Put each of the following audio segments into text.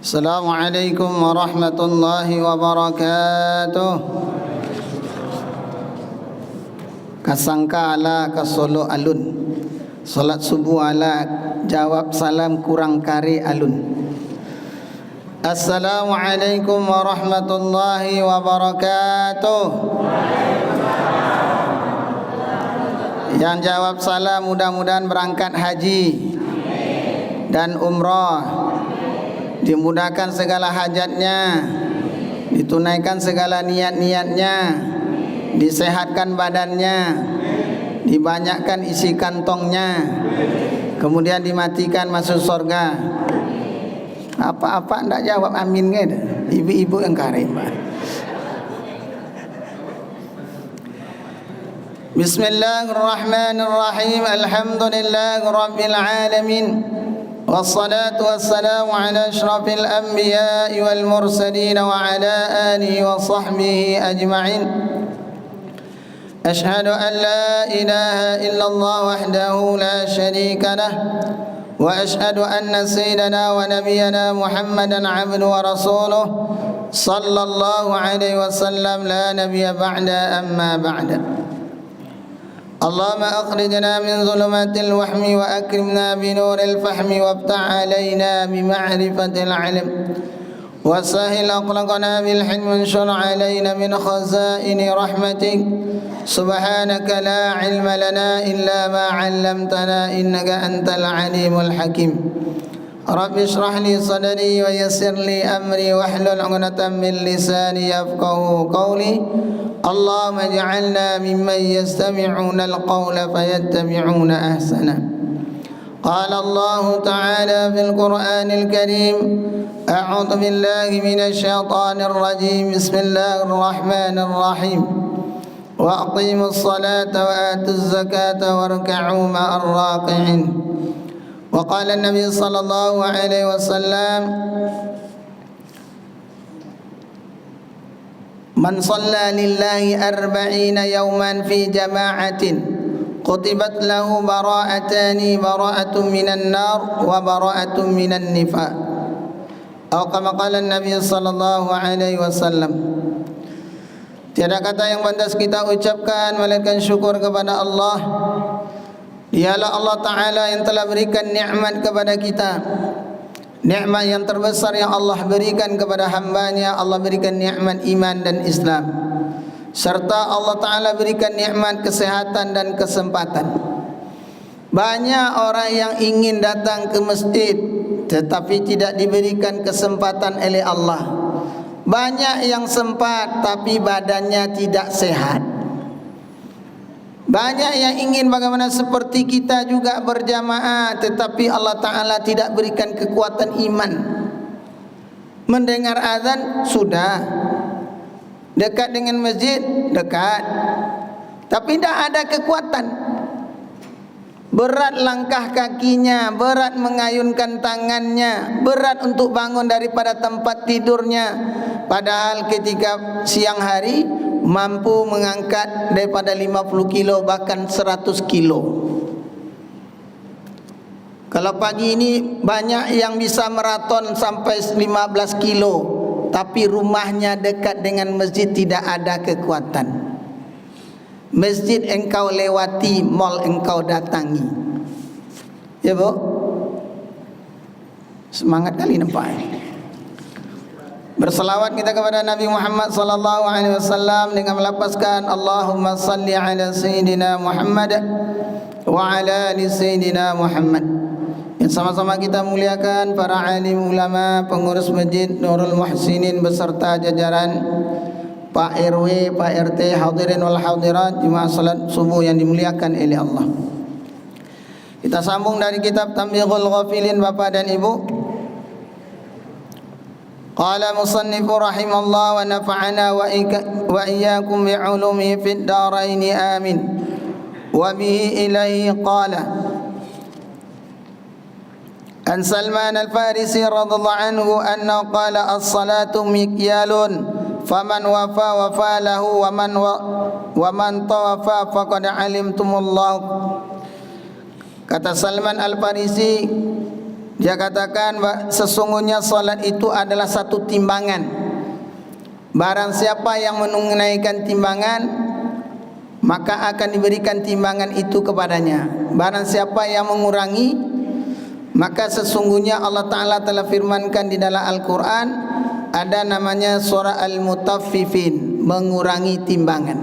Assalamualaikum warahmatullahi wabarakatuh. Kasangka ala kasolo alun, solat subuh ala jawab salam kurang kari alun. Assalamualaikum warahmatullahi wabarakatuh. Yang jawab salam mudah-mudahan berangkat haji dan umrah, dimudahkan segala hajatnya, ditunaikan segala niat-niatnya, disehatkan badannya, dibanyakkan isi kantongnya, kemudian dimatikan masuk surga. Apa-apa ndak jawab amin kan? Ibu-ibu yang karim. Bismillahirrahmanirrahim. Alhamdulillahirabbil alamin. والصلاة والسلام على أشرف الأنبياء والمرسلين وعلى آله وصحبه أجمعين. أشهد أن لا إله إلا الله وحده لا شريك له، وأشهد أن سيدنا ونبينا محمدا عبده ورسوله صلى الله عليه وسلم، لا نبي بعد. أما بعد، اللهم أخرجنا من ظلمات الوهم وأكرمنا بنور الفهم وافتح علينا بمعرفة العلم وسهل أخلاقنا بالحلم وانشر علينا من خزائن رحمتك. سبحانك لا علم لنا إلا ما علمتنا إنك أنت العليم الحكيم. رب اشرح لي صدري ويسر لي أمري واحلل عقدة من لساني يفقهوا قولي. اللهم اجعلنا ممن يستمعون القول فيتبعون أحسنه. قال الله تعالى في القرآن الكريم: أعوذ بالله من الشيطان الرجيم. بسم الله الرحمن الرحيم. وأقيموا الصلاة وآتوا الزكاة واركعوا مع الراكعين. وقال النبي صلى الله عليه وسلم: من صلى لله 40 يوما في جماعة كتبت له براءتان، براءة من النار وبراءة من النفاق. أو كما قال النبي صلى الله عليه وسلم. Tiada kata yang pantas kita ucapkan melainkan syukur kepada Allah. Dialah Allah Ta'ala yang telah berikan nikmat kepada kita. Nikmat yang terbesar yang Allah berikan kepada hambanya, Allah berikan nikmat iman dan Islam. Serta Allah Ta'ala berikan nikmat kesehatan dan kesempatan. Banyak orang yang ingin datang ke masjid tetapi tidak diberikan kesempatan oleh Allah. Banyak yang sempat tapi badannya tidak sehat. Banyak yang ingin bagaimana seperti kita juga berjamaah, tetapi Allah Ta'ala tidak berikan kekuatan iman. Mendengar azan sudah, dekat dengan masjid dekat, tapi tidak ada kekuatan. Berat langkah kakinya, berat mengayunkan tangannya, berat untuk bangun daripada tempat tidurnya. Padahal ketika siang hari mampu mengangkat daripada 50 kilo bahkan 100 kilo. Kalau pagi ini banyak yang bisa maraton sampai 15 kilo, tapi rumahnya dekat dengan masjid tidak ada kekuatan. Masjid engkau lewati, mall engkau datangi. Ya Bu? Semangat kali nampak. Berselawat kita kepada Nabi Muhammad sallallahu alaihi wasallam dengan melafazkan Allahumma salli ala sayyidina Muhammad wa ala ali sayyidina Muhammad. Yang sama-sama kita muliakan para alim ulama, pengurus Masjid Nurul Muhsinin beserta jajaran Pak RW, Pak RT, hadirin wal hadirat, jemaah salat subuh yang dimuliakan oleh Allah. Kita sambung dari kitab Tambighul Ghafilin Bapak dan Ibu. Qala musannifu rahimallah wa nafa'ana wa iyyakum bi'ulumihi fid dharain amin. Wa bihi ilaihi qala An Salman al-Farisi radhiyallahu anhu annahu qala as-salatu mikyalun faman wafa wafa lahu wa man tawafa faqad alimtumullah. Kata Salman al-Farisi, Dia katakan sesungguhnya solat itu adalah satu timbangan. Barang siapa yang menunaikan timbangan, maka akan diberikan timbangan itu kepadanya. Barang siapa yang mengurangi, maka sesungguhnya Allah Ta'ala telah firmankan di dalam Al-Quran, ada namanya surah Al-Mutaffifin, mengurangi timbangan.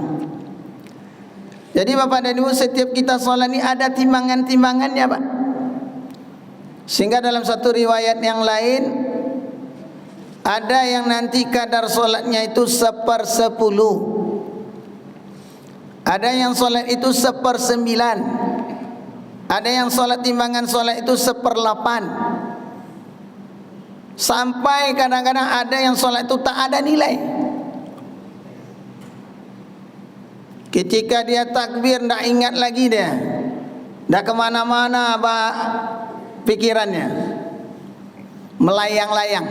Jadi Bapak dan Ibu, setiap kita solat ini ada timbangan-timbangannya Pak. Sehingga dalam satu riwayat yang lain, ada yang nanti kadar solatnya itu 1/10, ada yang solat itu 1/9, ada yang solat timbangan solat itu 1/8, sampai kadang-kadang ada yang solat itu tak ada nilai. Ketika dia takbir tak ingat lagi dia, dah kemana-mana pikirannya, melayang-layang.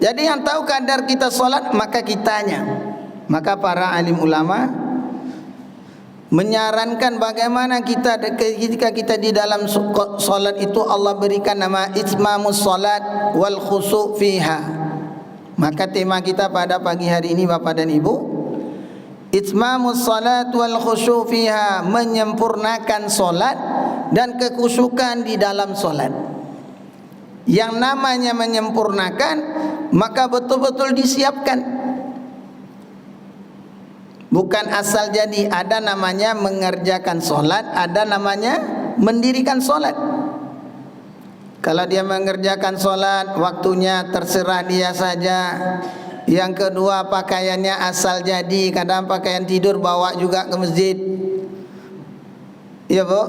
Jadi yang tahu kadar kita solat maka kitanya. Maka para alim ulama menyarankan bagaimana kita ketika kita di dalam solat itu Allah berikan nama itmamus solat wal khusu' fiha. Maka tema kita pada pagi hari ini Bapak dan Ibu, itmamus solat wal khusu' fiha, menyempurnakan solat dan kekhusyukan di dalam solat. Yang namanya menyempurnakan, maka betul-betul disiapkan, bukan asal jadi. Ada namanya mengerjakan solat, ada namanya mendirikan solat. Kalau dia mengerjakan solat, waktunya terserah dia saja. Yang kedua, pakaiannya asal jadi. Kadang pakaian tidur bawa juga ke masjid. Iya Bu,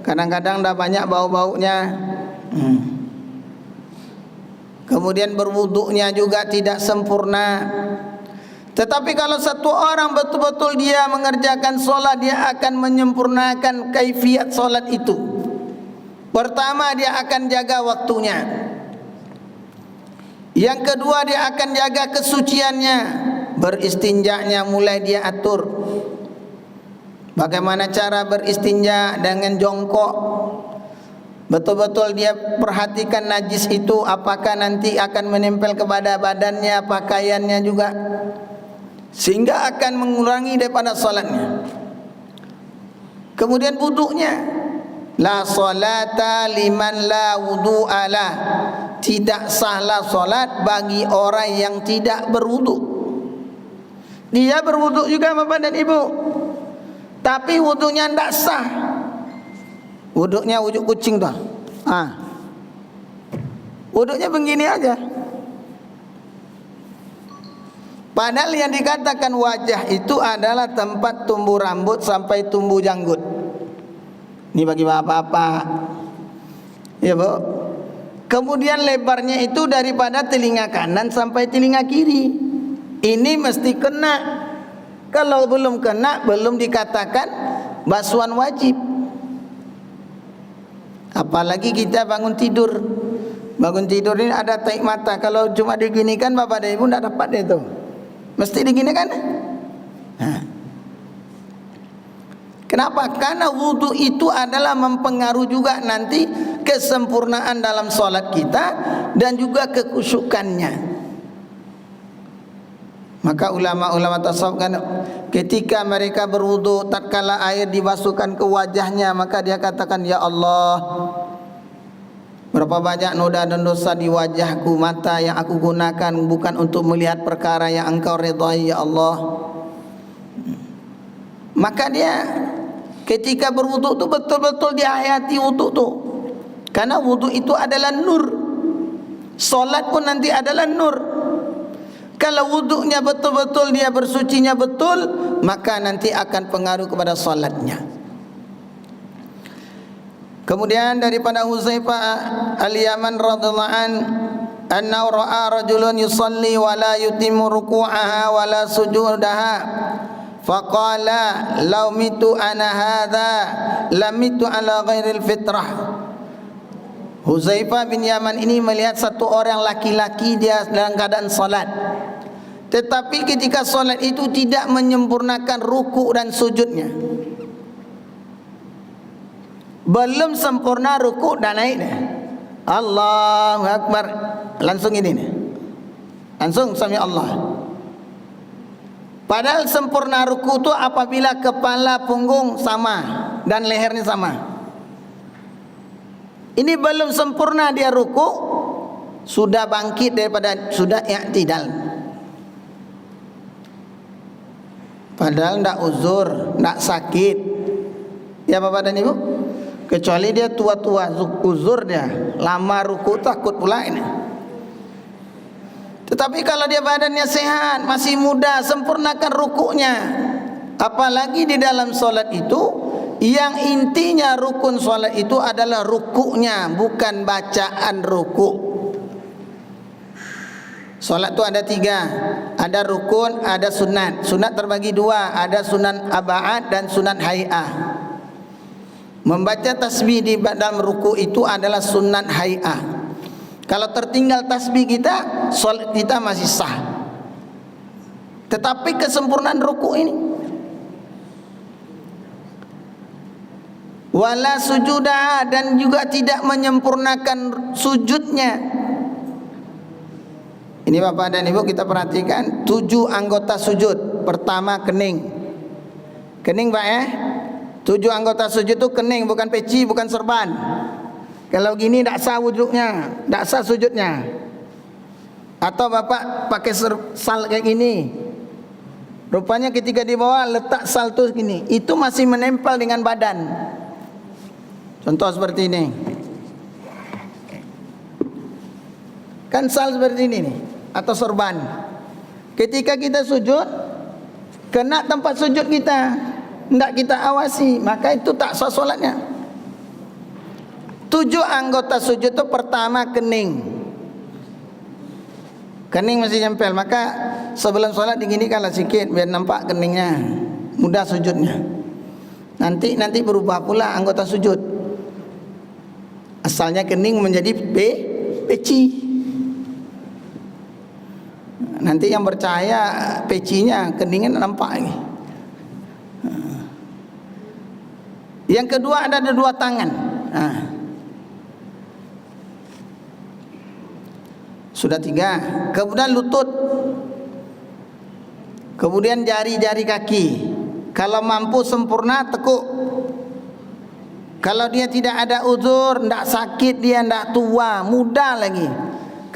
kadang-kadang dah banyak bau-baunya. Kemudian berwuduknya juga tidak sempurna. Tetapi kalau satu orang betul-betul dia mengerjakan solat, dia akan menyempurnakan kaifiat solat itu. Pertama, dia akan jaga waktunya. Yang kedua, dia akan jaga kesuciannya. Beristinjanya mulai dia atur. Bagaimana cara beristinja dengan jongkok. Betul-betul dia perhatikan najis itu apakah nanti akan menempel kepada badannya, pakaiannya juga, sehingga akan mengurangi daripada solatnya. Kemudian wuduknya, la salata liman la wudu'a lah, tidak sahlah solat bagi orang yang tidak berwuduk. Dia berwuduk juga Bapak dan Ibu, tapi wuduknya tidak sah. Wuduknya wuduk kucing tuh. Wuduknya begini aja. Padahal yang dikatakan wajah itu adalah tempat tumbuh rambut sampai tumbuh janggut. Ini bagi bapak-bapak, ya Bu. Kemudian lebarnya itu daripada telinga kanan sampai telinga kiri. Ini mesti kena. Kalau belum kena, belum dikatakan basuhan wajib. Apalagi kita bangun tidur. Bangun tidur ini ada taik mata. Kalau cuma diginikan Bapak dan Ibu tidak dapat itu. Mesti diginikan. Kenapa? Karena wudu itu adalah mempengaruhi juga nanti kesempurnaan dalam solat kita dan juga kekhusyukannya. Maka ulama-ulama tasawuf kan ketika mereka berwudu, tatkala air dibasuhkan ke wajahnya, maka dia katakan, ya Allah, berapa banyak noda dan dosa di wajahku, mata yang aku gunakan bukan untuk melihat perkara yang Engkau ridhai, ya Allah. Maka dia ketika berwudu itu betul-betul dihayati wudu itu, karena wudu itu adalah nur. Solat pun nanti adalah nur. Kalau wuduknya betul-betul dia bersucinya betul, maka nanti akan pengaruh kepada solatnya. Kemudian daripada Huzaifah al-Yaman radhiyallahu an, annahu ra'a rajulun yusalli wa la yutimmu ruku'aha wa la sujudaha, faqala law mitu ana hadha lamitu ala ghairil fitrah. Huzaifah bin Yaman ini melihat satu orang laki-laki, dia dalam keadaan salat, tetapi ketika solat itu tidak menyempurnakan ruku' dan sujudnya. belum sempurna ruku dan naik dah. Allahu Akbar, langsung ini nih. Langsung sami Allah. Padahal sempurna ruku itu apabila kepala punggung sama dan lehernya sama. Ini belum sempurna dia ruku, sudah bangkit daripada, sudah i'tidal. Padahal ndak uzur, ndak sakit. Ya Bapak dan Ibu, kecuali dia tua-tua uzur dia, lama ruku takut pula ini. Tetapi kalau dia badannya sehat, masih muda, sempurnakan rukunya. Apalagi di dalam solat itu, yang intinya rukun solat itu adalah rukunya, bukan bacaan ruku. Solat itu ada 3, ada rukun, ada sunat. Sunat terbagi 2, ada sunan aba'ad dan sunat hay'ah. Membaca tasbih di dalam ruku itu adalah sunat hay'ah. Kalau tertinggal tasbih kita, solat kita masih sah. Tetapi kesempurnaan ruku ini, wala sujudah, dan juga tidak menyempurnakan sujudnya. Ini Bapak dan Ibu kita perhatikan 7 anggota sujud. Pertama kening. Kening Pak ya. 7 anggota sujud itu kening, bukan peci, bukan serban. Kalau gini tak sah wuduknya, tak sah sujudnya. Atau Bapak pakai sal kayak gini, rupanya ketika di bawah letak sal tu gini, itu masih menempel dengan badan. Contoh seperti ini. Kan sal seperti ini nih, atau sorban. Ketika kita sujud, kena tempat sujud kita, tidak kita awasi, maka itu tak sah solatnya. 7 anggota sujud itu pertama kening. Kening masih nempel, maka sebelum solat diginikanlah sikit biar nampak keningnya, mudah sujudnya. Nanti berubah pula anggota sujud. Asalnya kening menjadi peci. Nanti yang percaya pecinya, keningnya nampak ini. Yang kedua ada 2 tangan. Sudah 3. Kemudian lutut. Kemudian jari-jari kaki. Kalau mampu sempurna tekuk. Kalau dia tidak ada uzur, tidak sakit, dia tidak tua, muda lagi,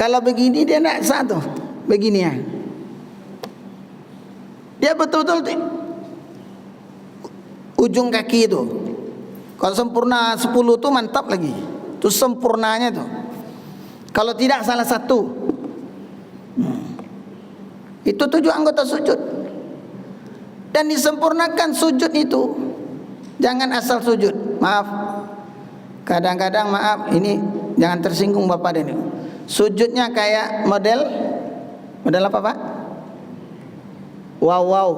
kalau begini dia tidak satu. Begini ya, dia betul-betul ujung kaki itu. Kalau sempurna 10 itu mantap lagi. Itu sempurnanya tuh. Kalau tidak salah satu, itu 7 anggota sujud. Dan disempurnakan sujud itu, jangan asal sujud. Maaf, kadang-kadang maaf, ini jangan tersinggung Bapak dan Ibu. Sujudnya kayak model apa Pak? Wow.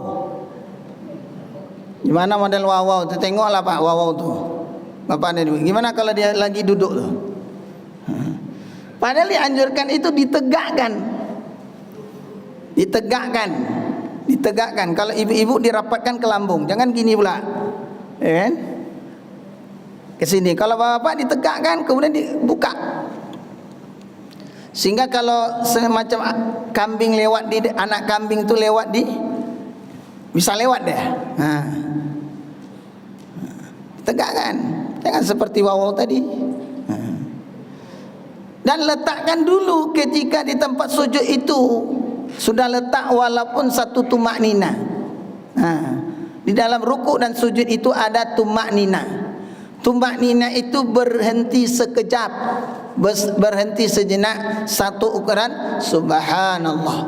Gimana model wow? Tengoklah Pak, wow tuh Bapak dan Ibu. Gimana kalau dia lagi duduk tuh? Padahal dianjurkan itu ditegakkan. Kalau ibu-ibu dirapatkan ke lambung, jangan gini pula, ya kan? Ke sini. Kalau bapak ditegakkan, kemudian dibuka, sehingga kalau semacam kambing lewat di, anak kambing itu lewat di, bisa lewat deh. Tegakkan, jangan seperti wow tadi. Dan letakkan dulu ketika di tempat sujud itu, sudah letak walaupun satu tumak nina. Di dalam ruku dan sujud itu ada tumak nina. Tumak nina itu berhenti sekejap, berhenti sejenak, satu ukuran subhanallah.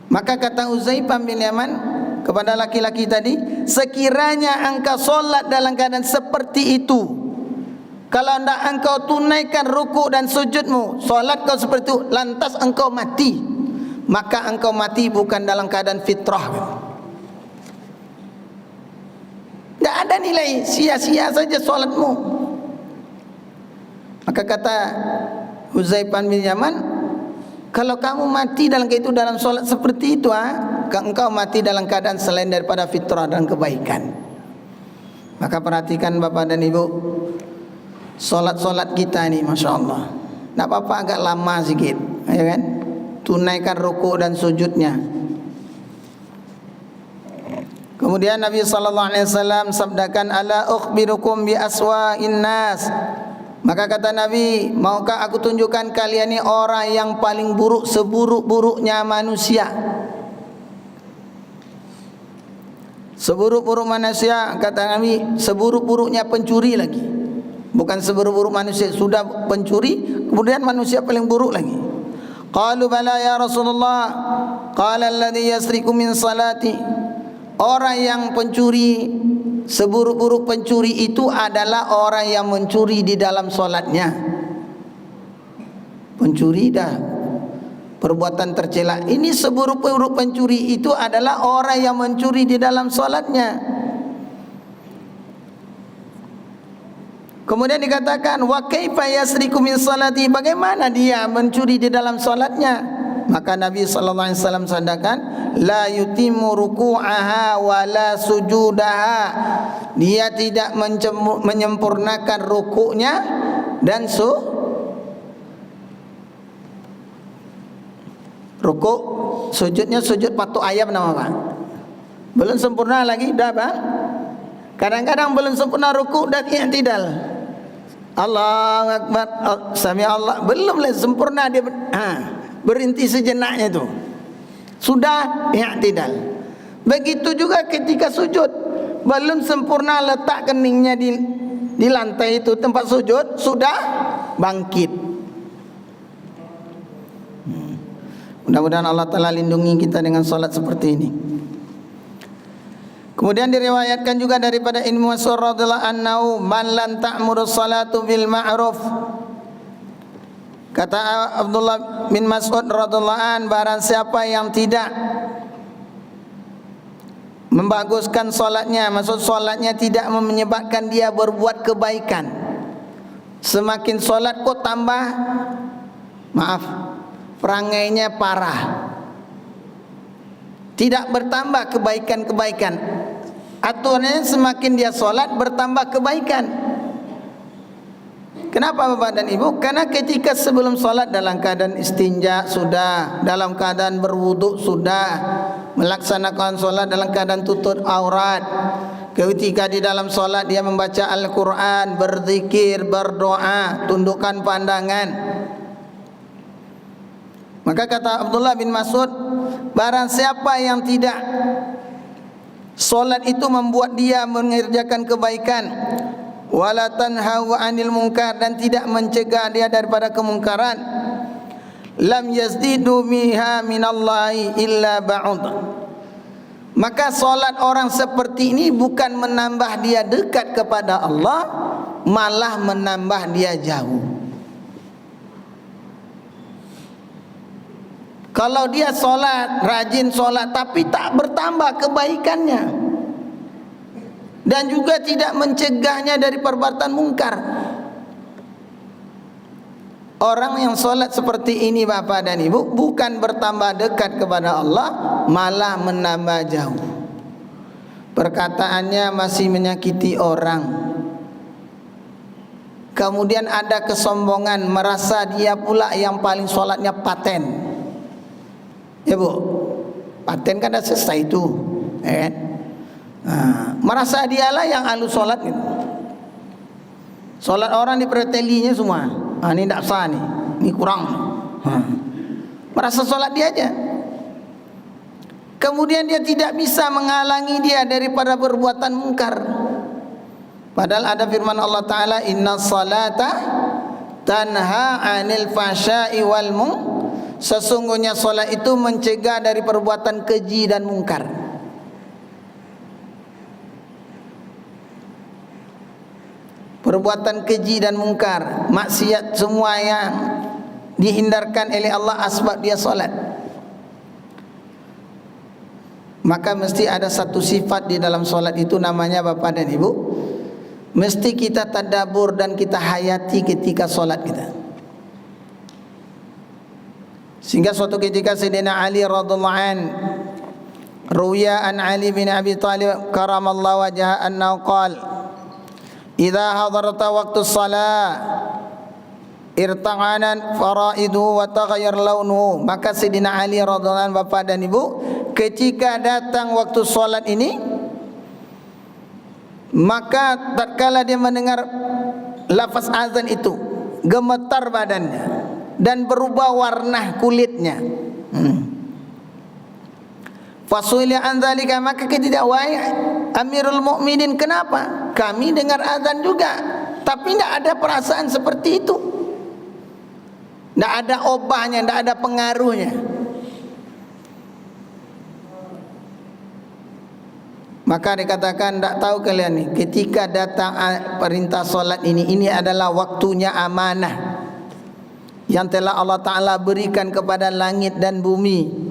Maka kata Uzaifah bin Yaman kepada laki-laki tadi, sekiranya engkau solat dalam keadaan seperti itu, kalau hendak engkau tunaikan ruku dan sujudmu, solat kau seperti itu, lantas engkau mati, maka engkau mati bukan dalam keadaan fitrah. Tidak ada nilai, sia-sia saja solatmu. Maka kata Uzaifah bin Yaman, kalau kamu mati dalam solat seperti itu, maka engkau mati dalam keadaan selain daripada fitrah dan kebaikan. Maka perhatikan Bapak dan Ibu, solat-solat kita ni Masya Allah, tak apa-apa agak lama sikit, ya kan? Tunaikan rukuk dan sujudnya. Kemudian Nabi SAW sabdakan, ala ukhbirukum bi aswa'in nas. Maka kata Nabi, maukah aku tunjukkan kalian ni orang yang paling buruk, seburuk-buruknya manusia. Seburuk-buruk manusia, kata Nabi, seburuk-buruknya pencuri lagi. Bukan seburuk-buruk manusia, sudah pencuri, kemudian manusia paling buruk lagi. Qalu bala ya Rasulullah. Qala alladhi yasriku min salati. Orang yang pencuri, seburuk-buruk pencuri itu adalah orang yang mencuri di dalam solatnya. Pencuri dah perbuatan tercela. Ini seburuk-buruk pencuri itu adalah orang yang mencuri di dalam solatnya. Kemudian dikatakan, wa kaifa yasriku min salati, bagaimana dia mencuri di dalam solatnya? Maka Nabi SAW sandakan, la yutimmu ruku'aha wa la sujudaha. Dia tidak menyempurnakan rukuknya dan rukuk, sujudnya sujud patuk ayam nama Pak. Belum sempurna lagi dah Pak. Kadang-kadang belum sempurna rukuk dan i'tidal. Allahu Akbar, sami Allah, belum lagi sempurna dia berhenti sejenaknya itu. Sudah i'tidal. Begitu juga ketika sujud, belum sempurna letak keningnya di lantai itu tempat sujud, sudah bangkit. Mudah-mudahan Allah Ta'ala lindungi kita dengan salat seperti ini. Kemudian diriwayatkan juga daripada Ibnu Mas'ud radhiyallahu anhu, man lam ta'muru salatu bil ma'ruf. Kata Abdullah bin Mas'ud radhiyallahu an, barang siapa yang tidak membaguskan solatnya, maksud solatnya tidak menyebabkan dia berbuat kebaikan, semakin solat kok tambah, maaf, perangainya parah, tidak bertambah kebaikan-kebaikan. Aturannya semakin dia solat bertambah kebaikan. Kenapa Bapak dan Ibu? Karena ketika sebelum solat dalam keadaan istinja sudah, dalam keadaan berwuduk sudah, melaksanakan solat dalam keadaan tutup aurat. Ketika di dalam solat dia membaca Al-Quran, berzikir, berdoa, tundukkan pandangan. Maka kata Abdullah bin Mas'ud, barang siapa yang tidak solat itu membuat dia mengerjakan kebaikan, wala tanhaw 'anil munkar, dan tidak mencegah dia daripada kemungkaran, lam yazdidu biha minallahi illa ba'ud. Maka solat orang seperti ini bukan menambah dia dekat kepada Allah, malah menambah dia jauh. Kalau dia solat, rajin solat, tapi tak bertambah kebaikannya, dan juga tidak mencegahnya dari perbuatan mungkar, orang yang solat seperti ini Bapak dan Ibu bukan bertambah dekat kepada Allah, malah menambah jauh. Perkataannya masih menyakiti orang. Kemudian ada kesombongan, merasa dia pula yang paling solatnya paten. Ya Bu, paten kan dah selesai itu, ya kan? Merasa dialah yang ahlu solat gitu. Solat orang dipertelinya semua. Ini tak sah nih, ini kurang. Merasa solat dia aja. Kemudian dia tidak bisa menghalangi dia daripada perbuatan mungkar. Padahal ada firman Allah Ta'ala, inna salata tanha 'anil fahsya'i wal munkar. Sesungguhnya solat itu mencegah dari perbuatan keji dan mungkar. Perbuatan keji dan mungkar, maksiat, semua yang dihindarkan oleh Allah asbab dia solat. Maka mesti ada satu sifat di dalam solat itu, namanya Bapak dan Ibu, mesti kita tadabbur dan kita hayati ketika solat kita. Sehingga suatu ketika Sayyidina Ali radhiyallahu an ruya an Ali bin Abi Talib karamallahu wajhahu annahu qala idza hadarta waqtus salah irta'anan faraidu wa taghayyar launuhu. Maka Sayyidina Ali radhiyallahu anhu, bapak dan ibu, ketika datang waktu solat ini, maka tatkala dia mendengar lafaz azan itu, gemetar badannya dan berubah warna kulitnya. Fasuila an dzalika, maka ketika wahai Amirul Mukminin, kenapa? Kami dengar azan juga, tapi tidak ada perasaan seperti itu. Tidak ada obahnya, tidak ada pengaruhnya. Maka dikatakan, tidak tahu kalian nih, ketika datang perintah solat ini adalah waktunya amanah yang telah Allah Ta'ala berikan kepada langit dan bumi.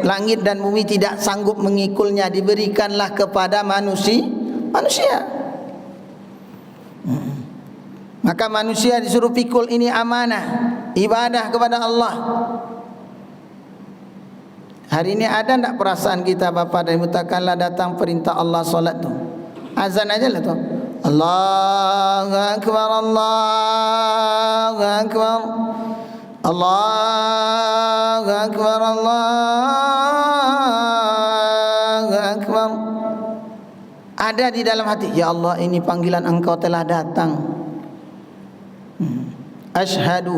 Langit dan bumi tidak sanggup mengikulnya, diberikanlah kepada manusia. Maka manusia disuruh pikul ini amanah, ibadah kepada Allah. Hari ini ada tak perasaan kita Bapak dan Ibu, tatkala datang perintah Allah solat tu, azan aja lah tu, Allahu Akbar, Allahu Akbar, Allahu Akbar, Allahu Akbar. Ada di dalam hati, ya Allah, ini panggilan Engkau telah datang. Asyhadu,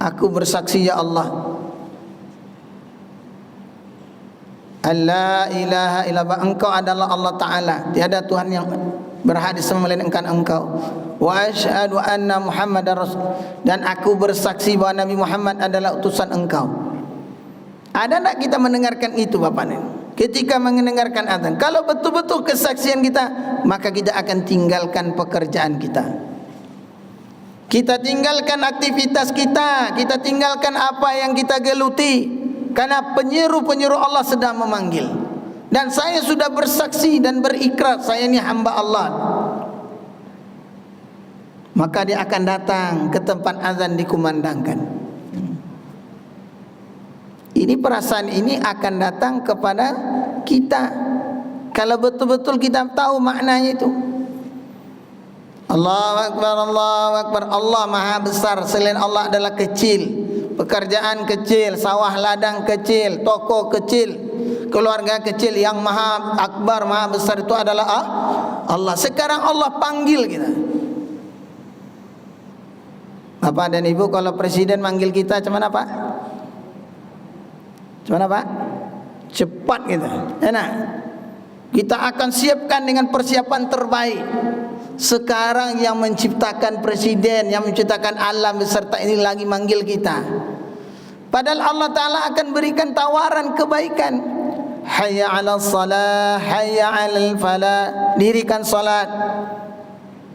aku bersaksi ya Allah, alla ilaha illallah, Engkau adalah Allah Ta'ala, tiada Tuhan yang berhak disembah melainkan Engkau. Wa asyhadu anna Muhammadar Rasul, dan aku bersaksi bahwa Nabi Muhammad adalah utusan Engkau. Ada tak kita mendengarkan itu Bapak ini? Ketika mendengarkan azan, kalau betul-betul kesaksian kita, maka kita akan tinggalkan pekerjaan kita. Kita tinggalkan aktivitas kita, kita tinggalkan apa yang kita geluti, karena penyeru-penyeru Allah sedang memanggil. Dan saya sudah bersaksi dan berikrar, saya ini hamba Allah. Maka dia akan datang ke tempat azan dikumandangkan. Ini perasaan ini akan datang kepada kita kalau betul-betul kita tahu maknanya itu. Allahu Akbar, Allahu Akbar. Allah maha besar, selain Allah adalah kecil. Pekerjaan kecil, sawah ladang kecil, toko kecil, keluarga kecil. Yang maha akbar, maha besar itu adalah Allah. Sekarang Allah panggil kita. Bapak dan Ibu, kalau presiden manggil kita macam mana Pak? Macam mana Pak? Cepat kita, enak. Kita akan siapkan dengan persiapan terbaik. Sekarang yang menciptakan presiden, yang menciptakan alam beserta ini lagi manggil kita. Padahal Allah Ta'ala akan berikan tawaran kebaikan. Hayya 'alas salah, hayya 'alal falah. Dirikan salat,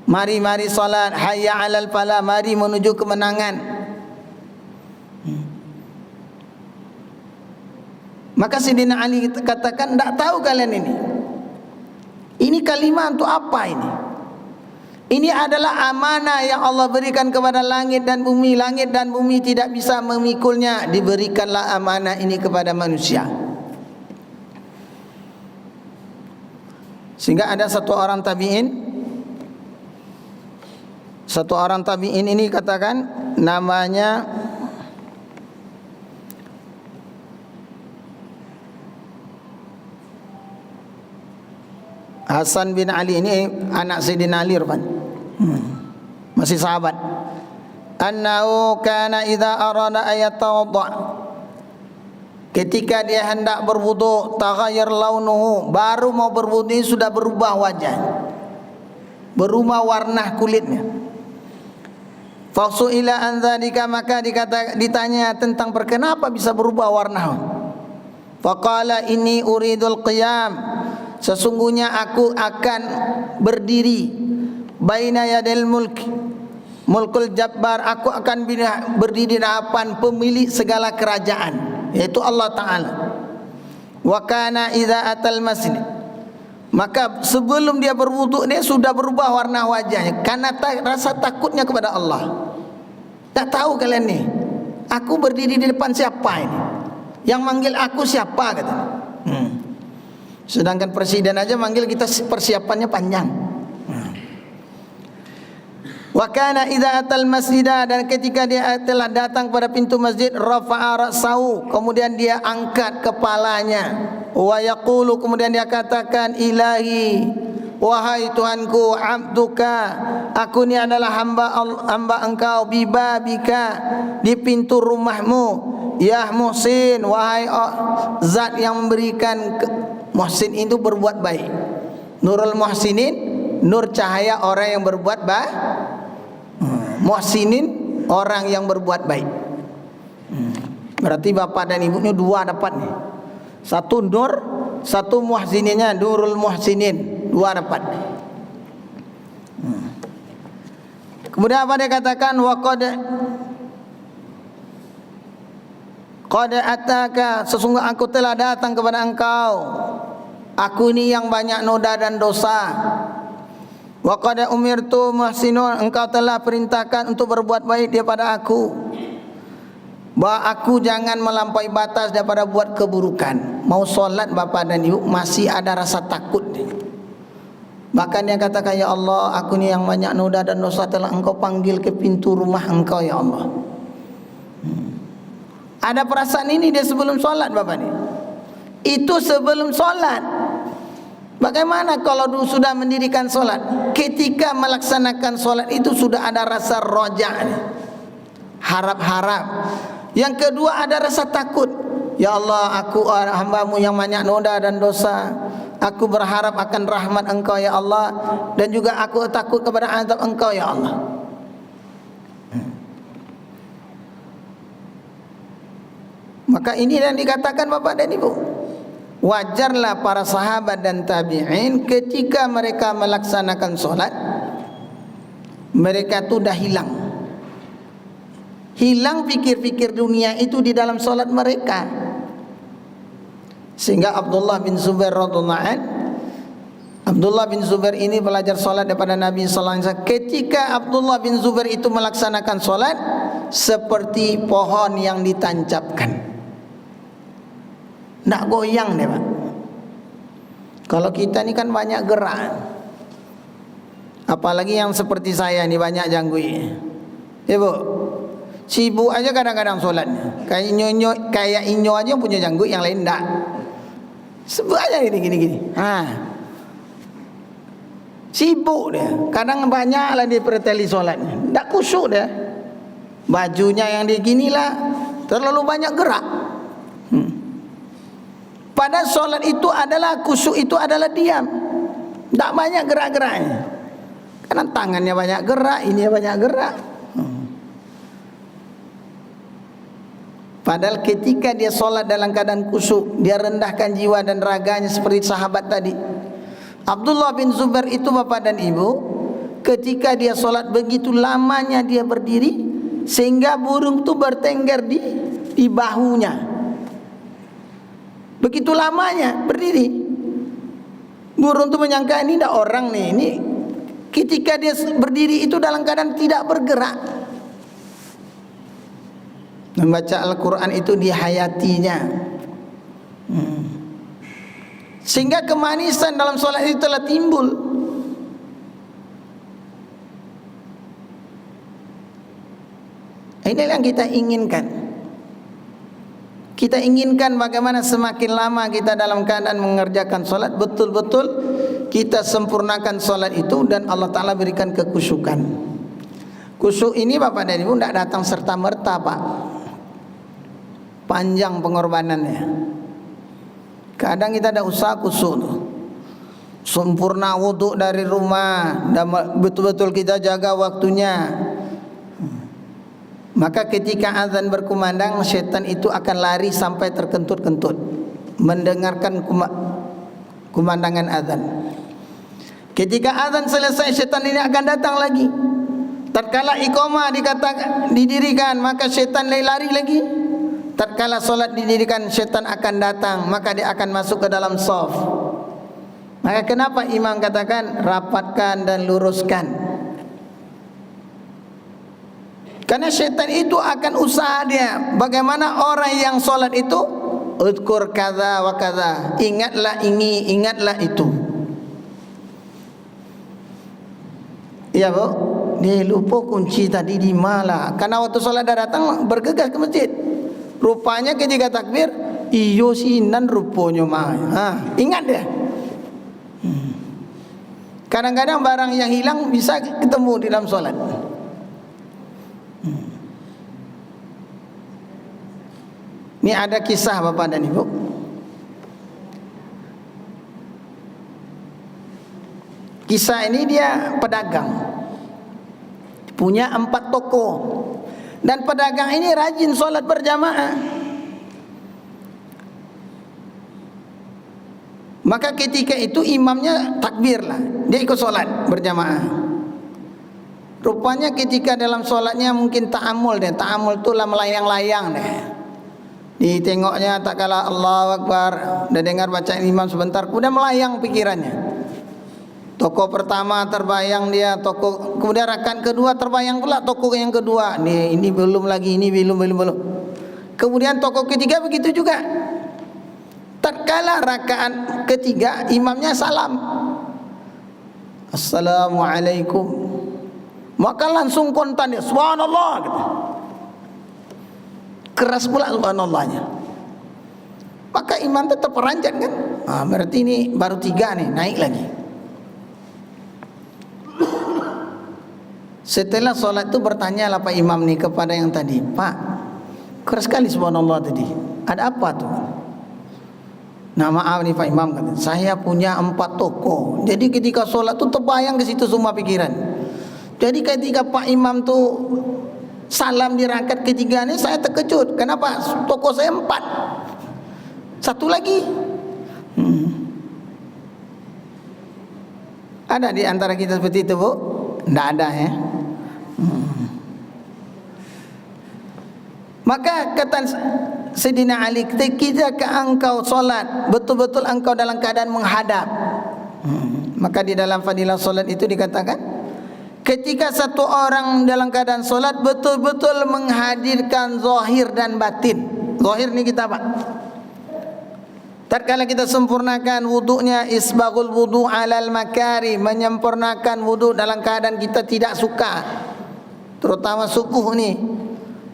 mari salat. Hayya 'alal falah, mari menuju kemenangan. Maka Sayyidina Ali katakan, tak tahu kalian ini kalimat untuk apa ini? Ini adalah amanah yang Allah berikan kepada langit dan bumi. Langit dan bumi tidak bisa memikulnya. Diberikanlah amanah ini kepada manusia. Sehingga ada satu orang tabi'in ini katakan, namanya Hasan bin Ali, ini anak Sayyidina Ali rupanya. Masih sahabat. Annahu kana idza arada ayatawadda, ketika dia hendak berwudu, taghayyar launuhu, baru mau berwudu sudah berubah wajah, berubah warna kulitnya. Fasuila an dzalika, maka ditanya tentang kenapa bisa berubah warna. Faqala inni uridul qiyam, sesungguhnya aku akan berdiri baina yadil mulkul jabbar, aku akan berdiri di hadapan pemilik segala kerajaan, yaitu Allah Ta'ala. Wa kana idza atal masjid, maka sebelum dia berwudu dia sudah berubah warna wajahnya karena rasa takutnya kepada Allah. Tak tahu kalian nih, aku berdiri di depan siapa ini? Yang manggil aku siapa kata. Sedangkan presiden aja manggil kita persiapannya panjang. Wa kana idza atal masjidah, dan ketika dia telah datang pada pintu masjid, rafa'a ra'sahu, kemudian dia angkat kepalanya, wa yaqulu, kemudian dia katakan, ilahi, wahai Tuhanku, abduka, aku ni adalah hamba engkau, bibabika, di pintu rumahmu, ya Muhsin, wahai zat yang memberikan Muhsin itu berbuat baik. Nurul Muhsinin, nur cahaya orang yang berbuat baik. Muhsinin, orang yang berbuat baik. Berarti bapak dan ibunya dua dapat nih. Satu nur, satu muhsininnya, Nurul Muhsinin, dua dapat. Kemudian apa dia katakan? Wa qad ataka, sesungguh aku telah datang kepada engkau, aku ini yang banyak noda dan dosa. Wa qad umirtu muhsinun, engkau telah perintahkan untuk berbuat baik daripada aku, bahwa aku jangan melampaui batas daripada buat keburukan. Mau solat bapak dan ibu masih ada rasa takut. Bahkan dia katakan, ya Allah, aku ni yang banyak noda dan dosa telah engkau panggil ke pintu rumah engkau, ya Allah. Ada perasaan ini dia sebelum solat bapak ni. Itu sebelum solat. Bagaimana kalau sudah mendirikan solat? Ketika melaksanakan solat itu sudah ada rasa roja, harap-harap. Yang kedua ada rasa takut. Ya Allah, aku hamba-Mu yang banyak noda dan dosa. Aku berharap akan rahmat Engkau ya Allah, dan juga aku takut kepada azab Engkau ya Allah. Maka ini yang dikatakan bapak dan ibu, wajarlah para sahabat dan tabi'in ketika mereka melaksanakan solat, mereka itu dah hilang fikir-fikir dunia itu di dalam solat mereka. Sehingga Abdullah bin Zubair radhiyallahu anhu, Abdullah bin Zubair ini belajar solat daripada Nabi sallallahu alaihi wasallam. Ketika Abdullah bin Zubair itu melaksanakan solat seperti pohon yang ditancapkan, tak goyang dia, Pak. Kalau kita ni kan banyak gerak, apalagi yang seperti saya ni banyak janggui. Ibu, sibuk aja kadang-kadang solatnya. Kayak inyo aja punya janggui, yang lain tak. Sebut aja gini. Sibuk dia. Kadang banyaklah dia perteli solatnya. Tak khusyuk dia. Bajunya yang dia ginilah, terlalu banyak gerak. Pada solat itu adalah khusyuk, itu adalah diam. Tak banyak gerak-geraknya. Karena tangannya banyak gerak, ini banyak gerak. Padahal ketika dia solat dalam keadaan khusyuk, dia rendahkan jiwa dan raganya seperti sahabat tadi. Abdullah bin Zubair itu bapak dan ibu, ketika dia solat begitu lamanya dia berdiri, sehingga burung itu bertengger di bahunya. Begitu lamanya berdiri, burung itu menyangka ini tidak orang nih. Ini ketika dia berdiri itu dalam keadaan tidak bergerak. Membaca Al-Quran itu dihayatinya, sehingga kemanisan dalam solat itu telah timbul. Ini yang kita inginkan. Kita inginkan bagaimana semakin lama kita dalam keadaan mengerjakan solat, betul-betul kita sempurnakan solat itu, dan Allah Ta'ala berikan kekhusyukan. Khusyuk ini bapak dan ibu tidak datang serta-merta, Pak. Panjang pengorbanannya. Kadang kita ada usaha khusyuk, sempurna wuduk dari rumah, dan betul-betul kita jaga waktunya. Maka ketika azan berkumandang, syaitan itu akan lari sampai terkentut-kentut mendengarkan kumandangan azan. Ketika azan selesai, syaitan ini akan datang lagi. Tatkala iqamah didirikan, maka syaitan lari lagi. Tatkala solat didirikan, syaitan akan datang, maka dia akan masuk ke dalam shaf. Maka kenapa imam katakan rapatkan dan luruskan? Karena syaitan itu akan usaha dia bagaimana orang yang solat itu Udkur kadza wa kadza, ingatlah ini, ingatlah itu. Ya bu, dia lupa kunci tadi di mana. Karena waktu solat dah datang bergegas ke masjid. Rupanya ketika takbir, iyo sinan rupanya mah. Ingat dia. Kadang-kadang barang yang hilang bisa ketemu di dalam solat. Ini ada kisah Bapak dan Ibu. Kisah ini dia pedagang, punya 4 toko, dan pedagang ini rajin solat berjamaah. Maka ketika itu imamnya takbir lah, dia ikut solat berjamaah. Rupanya ketika dalam solatnya mungkin ta'amul deh, ta'amul tu lah melayang-layang deh. Ditengoknya tak kala Allahu Akbar, dah dengar bacaan imam sebentar, kemudian melayang pikirannya. Toko pertama terbayang dia, toko kemudian rakaat kedua terbayang pula toko yang kedua. Ini belum lagi, ini belum. Kemudian toko ketiga begitu juga. Tatkala rakaat ketiga imamnya salam, Assalamualaikum, maka langsung kontan dia, subhanallah gitu. Keras pula subhanallahnya. Maka imam tetap peranjat kan. Berarti ini baru 3 nih, naik lagi. Setelah solat itu bertanyalah Pak Imam nih kepada yang tadi, Pak, keras sekali subhanallah tadi, ada apa tuh? Nah maaf nih Pak Imam, kata, saya punya 4 toko. Jadi ketika solat tuh terbayang ke situ semua pikiran. Jadi ketika Pak Imam tuh salam di rakaat ketiga ini, saya terkejut. Kenapa? Toko saya 4, satu lagi. Ada di antara kita seperti itu Bu? Tidak ada ya. Maka kata Sayyidina Ali, ketika engkau solat betul-betul engkau dalam keadaan menghadap. Maka di dalam fadilah solat itu dikatakan, ketika satu orang dalam keadaan solat betul-betul menghadirkan zahir dan batin. Zahir ni kita apa? Tatkala kita sempurnakan wudunya, isbaghul wudu alal makari, menyempurnakan wudu dalam keadaan kita tidak suka. Terutama subuh ni,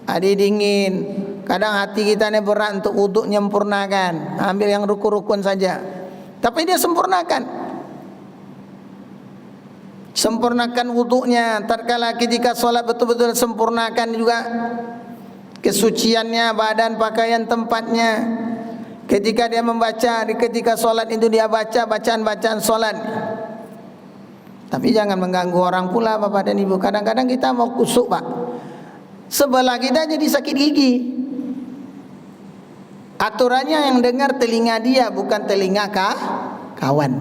ada dingin, kadang hati kita ni berat untuk wudu menyempurnakan, ambil yang rukun-rukun saja. Tapi dia sempurnakan wudunya. Tatkala ketika solat betul-betul sempurnakan juga kesuciannya, badan, pakaian, tempatnya. Ketika dia membaca, ketika solat itu dia baca bacaan-bacaan solat. Tapi jangan mengganggu orang pula Bapak dan Ibu. Kadang-kadang kita mau kusuk Pak, sebelah kita jadi sakit gigi. Aturannya yang dengar telinga dia, bukan telinga kawan.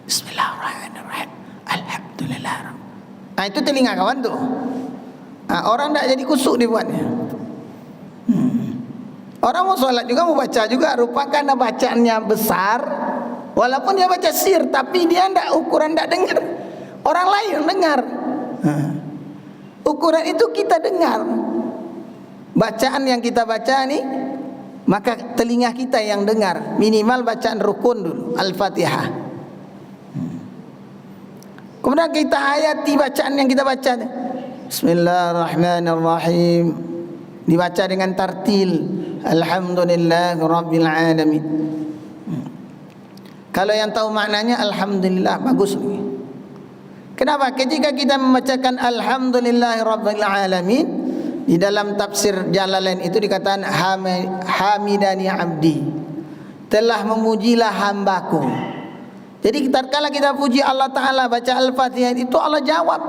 Bismillahirrahmanirrahim, alhamdulillah. Itu telinga kawan tu. Orang tak jadi kusuk dibuatnya. Orang mau solat juga, mau baca juga, rupakan bacaannya besar, walaupun dia baca sir, tapi dia tidak ukuran, tidak dengar. Orang lain yang dengar. Ukuran itu kita dengar. Bacaan yang kita baca ni, maka telinga kita yang dengar. Minimal bacaan rukun dulu, Al-Fatihah. Kemudian kita hayati bacaan yang kita baca. Bismillahirrahmanirrahim. Dibaca dengan tartil. Alhamdulillah Rabbil Alamin. Kalau yang tahu maknanya, Alhamdulillah, bagus. Kenapa? Ketika kita membacakan Alhamdulillah Rabbil Alamin, di dalam tafsir Jalalain itu dikatakan Hamidani Abdi, telah memujilah hambaku. Jadi tatkala kita puji Allah Ta'ala, baca Al-Fatihah, itu Allah jawab,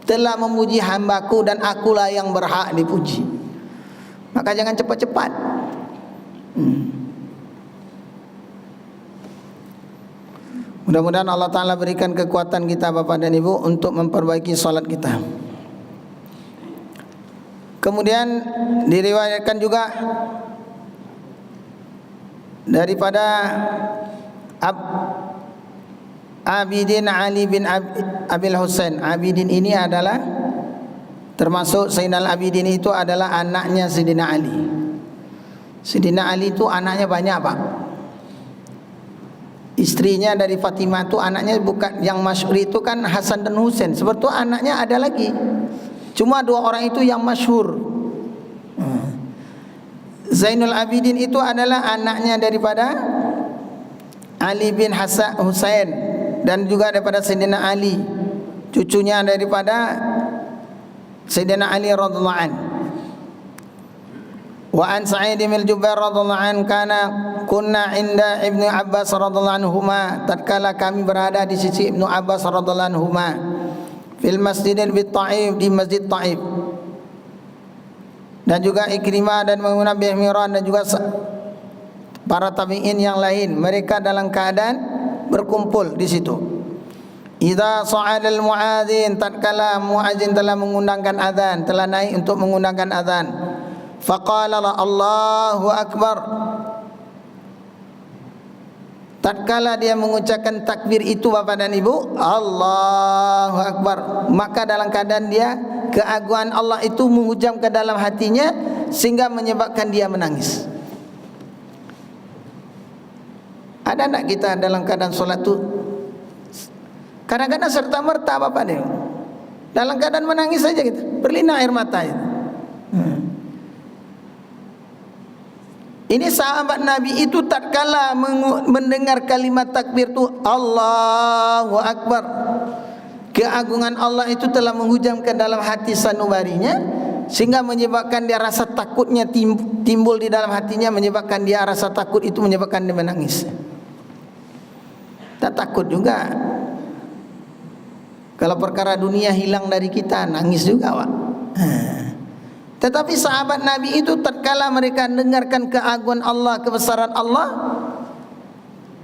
telah memuji hambaku dan akulah yang berhak dipuji. Maka jangan cepat-cepat. Mudah-mudahan Allah Ta'ala berikan kekuatan kita Bapak dan Ibu untuk memperbaiki salat kita. Kemudian diriwayatkan juga daripada Abidin Ali bin Abil Husain. Abidin ini adalah termasuk Sayyidina Al-Abidin, itu adalah anaknya Sayyidina Ali. Sayyidina Ali itu anaknya banyak, Pak. Istrinya dari Fatimah itu anaknya bukan yang masyhur itu kan Hasan dan Husain. Seperti itu anaknya ada lagi. Cuma 2 orang itu yang masyhur. Zainul Abidin itu adalah anaknya daripada Ali bin Hasan Husain dan juga daripada Sayyidina Ali, cucunya daripada Sayyidina Ali radhiyallahu anhu. Wa an Sa'id bin Jubair radhiyallahu anhu kana kunna inda Ibnu Abbas radhiyallahu anhuma, tatkala kami berada di sisi Ibnu Abbas radhiyallahu anhuma fil masjidil bi Taif, di Masjid Taif. Dan juga Ikrimah dan Maimunah bin Mihran dan juga para tabi'in yang lain, mereka dalam keadaan berkumpul di situ. Idza sa'adal muadzin, tatkala muadzin telah mengundangkan azan, telah naik untuk mengundangkan azan. Faqala Allahu Akbar, tatkala dia mengucapkan takbir itu Bapak dan Ibu, Allahu Akbar, maka dalam keadaan dia keagungan Allah itu menghujam ke dalam hatinya sehingga menyebabkan dia menangis. Ada tak kita dalam keadaan solat itu kadang-kadang serta merta Bapak dan Ibu, dalam keadaan menangis saja kita, berlinang air mata itu. Ini sahabat Nabi itu tatkala mendengar kalimat takbir itu Allahu Akbar, keagungan Allah itu telah menghujam ke dalam hati sanubarinya sehingga menyebabkan dia rasa takutnya timbul di dalam hatinya, menyebabkan dia rasa takut itu menyebabkan dia menangis. Tak takut juga kalau perkara dunia hilang dari kita, nangis juga, Pak. Tetapi sahabat Nabi itu tatkala mereka dengarkan keagungan Allah, kebesaran Allah,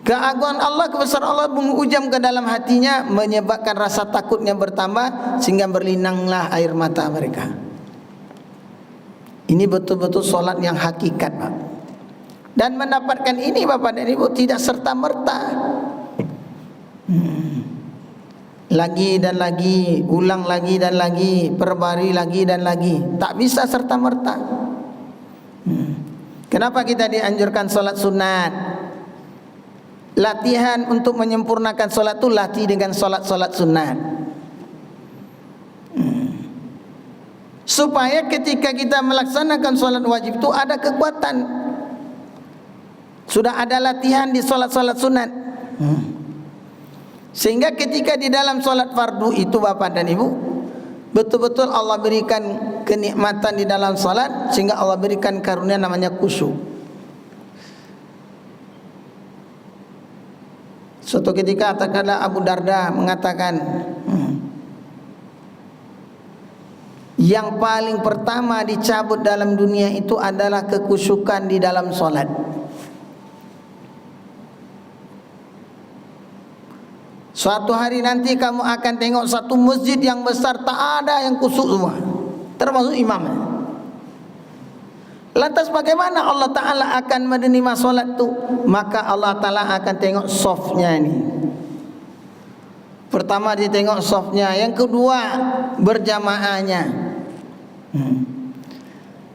keagungan Allah, kebesaran Allah menghujam ke dalam hatinya, menyebabkan rasa takutnya bertambah sehingga berlinanglah air mata mereka. Ini betul-betul solat yang hakikat, Pak. Dan mendapatkan ini Bapak dan Ibu tidak serta merta. Lagi dan lagi, ulang lagi dan lagi, perbarui lagi dan lagi, tak bisa serta merta. Kenapa kita dianjurkan solat sunat? Latihan untuk menyempurnakan solat itu latih dengan solat-solat sunat, supaya ketika kita melaksanakan solat wajib itu ada kekuatan. Sudah ada latihan di solat-solat sunat, sehingga ketika di dalam solat fardu itu Bapak dan Ibu, betul-betul Allah berikan kenikmatan di dalam solat, sehingga Allah berikan karunia namanya khusyuk. Suatu ketika katakanlah Abu Darda mengatakan, yang paling pertama dicabut dalam dunia itu adalah kekhusyukan di dalam solat. Suatu hari nanti kamu akan tengok satu masjid yang besar tak ada yang khusyuk semua, termasuk imamnya. Lantas bagaimana Allah Ta'ala akan menerima solat itu? Maka Allah Ta'ala akan tengok softnya ini. Pertama dia tengok softnya, yang kedua berjamaahnya.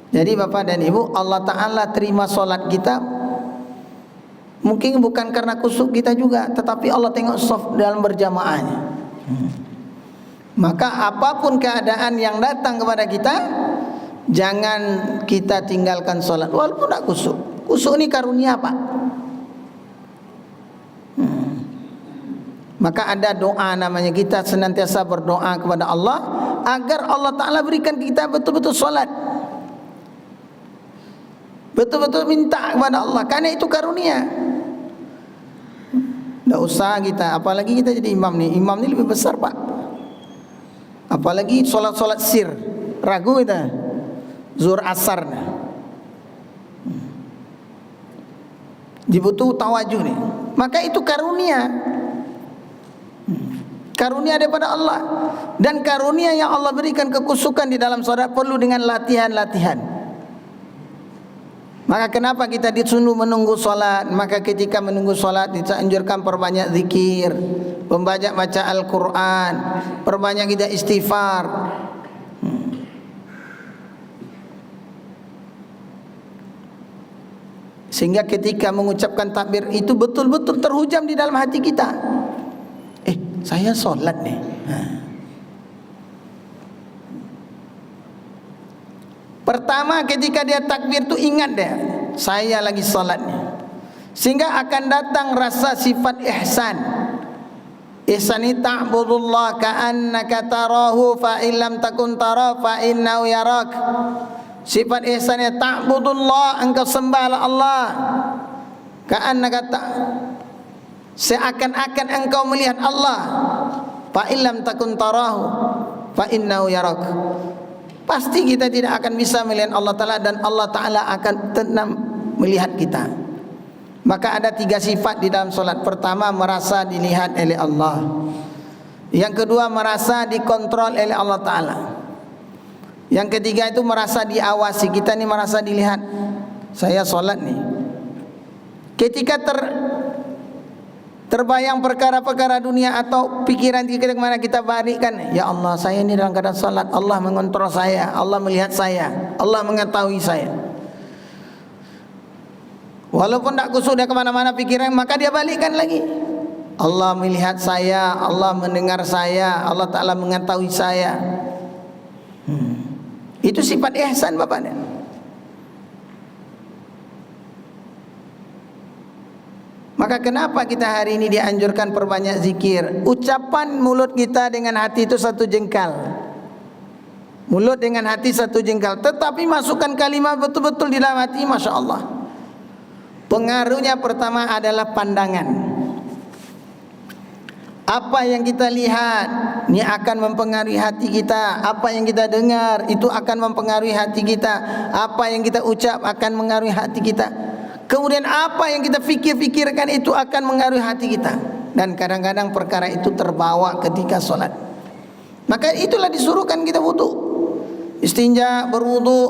Jadi Bapak dan Ibu, Allah Ta'ala terima solat kita mungkin bukan karena khusyuk kita juga, tetapi Allah tengok soft dalam berjamaahnya. Maka apapun keadaan yang datang kepada kita, jangan kita tinggalkan solat walaupun tak khusyuk. Khusyuk ini karunia, Pak. Maka ada doa namanya, kita senantiasa berdoa kepada Allah agar Allah Ta'ala berikan kita betul-betul solat, betul-betul minta kepada Allah, karena itu karunia. Tak usah kita, apalagi kita jadi imam nih. Imam ni lebih besar, Pak. Apalagi solat-solat sir, ragu kita, zuhur asar, dibutuh tawajuh nih. Maka itu karunia, karunia daripada Allah. Dan karunia yang Allah berikan kekhusyukan di dalam solat perlu dengan latihan-latihan. Maka kenapa kita disuruh menunggu solat? Maka ketika menunggu solat kita anjurkan perbanyak zikir, membaca baca Al-Quran, perbanyak kita istighfar. Sehingga ketika mengucapkan takbir itu betul-betul terhujam di dalam hati kita. Saya solat nih. Pertama ketika dia takbir tu ingat dia, saya lagi solat nih. Sehingga akan datang rasa sifat ihsan. Ihsan itu ta'budullah ka'annaka tarahu fa illam takun tara fa innahu yarak. Sifat ihsannya ta'budullah, engkau sembahlah Allah ka'annaka seakan-akan engkau melihat Allah. Fa illam takun tarahu fa innahu yarak. Pasti kita tidak akan bisa melihat Allah Ta'ala, dan Allah Ta'ala akan tenang melihat kita. Maka ada 3 sifat di dalam solat. Pertama, merasa dilihat oleh Allah. Yang kedua, merasa dikontrol oleh Allah Ta'ala. Yang ketiga itu merasa diawasi. Kita ni merasa dilihat. Saya solat nih. Ketika terbayang perkara-perkara dunia atau pikiran kita kemana, kita balikkan. Ya Allah, saya ini dalam keadaan solat. Allah mengontrol saya. Allah melihat saya. Allah mengetahui saya. Walaupun tak kusuk dia kemana-mana pikiran, maka dia balikkan lagi. Allah melihat saya, Allah mendengar saya, Allah Ta'ala mengetahui saya. Itu sifat ihsan Bapak. Maka kenapa kita hari ini dianjurkan perbanyak zikir? Ucapan mulut kita dengan hati itu satu jengkal. Mulut dengan hati satu jengkal. Tetapi masukkan kalimat betul-betul di dalam hati, Masya Allah. Pengaruhnya pertama adalah pandangan. Apa yang kita lihat ini akan mempengaruhi hati kita. Apa yang kita dengar itu akan mempengaruhi hati kita. Apa yang kita ucap akan mengaruhi hati kita. Kemudian apa yang kita fikirkan itu akan mengaruhi hati kita. Dan kadang-kadang perkara itu terbawa ketika solat. Maka itulah disuruhkan kita wudu, istinja, berwudu,